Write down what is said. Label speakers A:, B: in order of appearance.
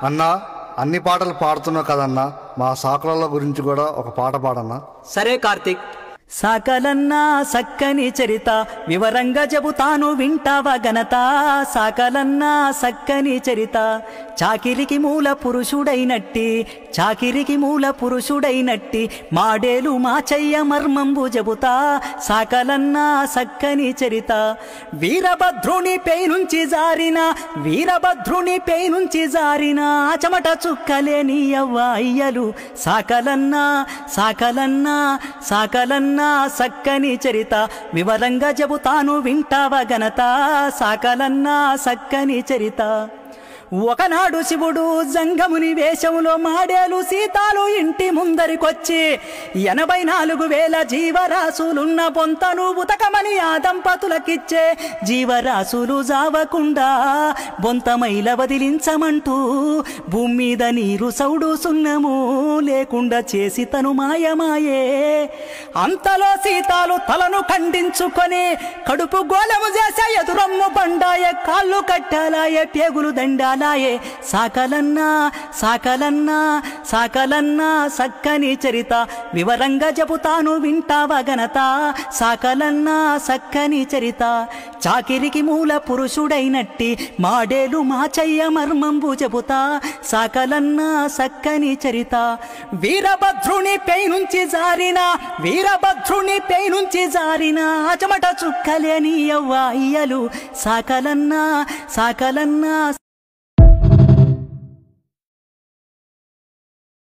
A: అన్నా, అన్ని పాటలు పాడుతున్నావు కదన్నా, మా సాకుల గురించి కూడా ఒక పాట పాడన్నా.
B: సరే కార్తీక్.
C: సాకలన్నా సక్కని చరిత వివరంగా చెబుతాను వింటావా ఘనత. సాకలన్నా సక్కని చరిత చాకిరికి మూల పురుషుడైనట్టి, చాకిరికి మూల పురుషుడైనట్టి మాడేలు మాచయ్య మర్మంబు చెబుతా. సాకలన్నా సక్కని చరిత వీరభద్రుని పై నుంచి జారిన, వీరభద్రుని పై నుంచి జారిన చెమట చుక్కలేని అవ్వ అయ్యలు. సాకలన్నా సాకలన్నా సాకలన్నా సక్కని చరిత వివరంగా చెబుతాను వింటావా ఘనత. సాకలన్నా సక్కని చరిత. ఒకనాడు శివుడు జంగముని వేషములో మాడేలు సీతాలు ఇంటి ముందరికొచ్చి 84,000 జీవరాశులున్న బొంతను ఉతకమని ఆ దంపతులకిచ్చే. జీవరాశులు జావకుండా బొంతమైల వదిలించమంటూ భూమి మీద నీరు సౌడు సున్నము లేకుండా చేసి తను మాయమాయే. అంతలో సీతాలు తలను ఖండించుకొని కడుపు గోళము చేసే, ఎదురమ్ము బండాయే, కాళ్ళు కట్టాలాయే, పేగులు దండాలాయే. సాకలన్నా సాకలన్నా సాకలన్నా సక్కని చరిత వివరంగా చెబుతాను వింటావా ఘనత. సాకలన్నా సక్కని చరిత చాకిరికి మూల పురుషుడైనట్టి మాడేలు మాచయ్య మర్మంబు చెబుతా. సాకలన్నా సక్కని చరిత వీరభద్రుని పై నుంచి జారిన, వీరభద్రుని పై నుంచి జారిన చెమట చుక్కలేని అవ్వ అయ్యలు. సాకలన్నా సాకలన్నా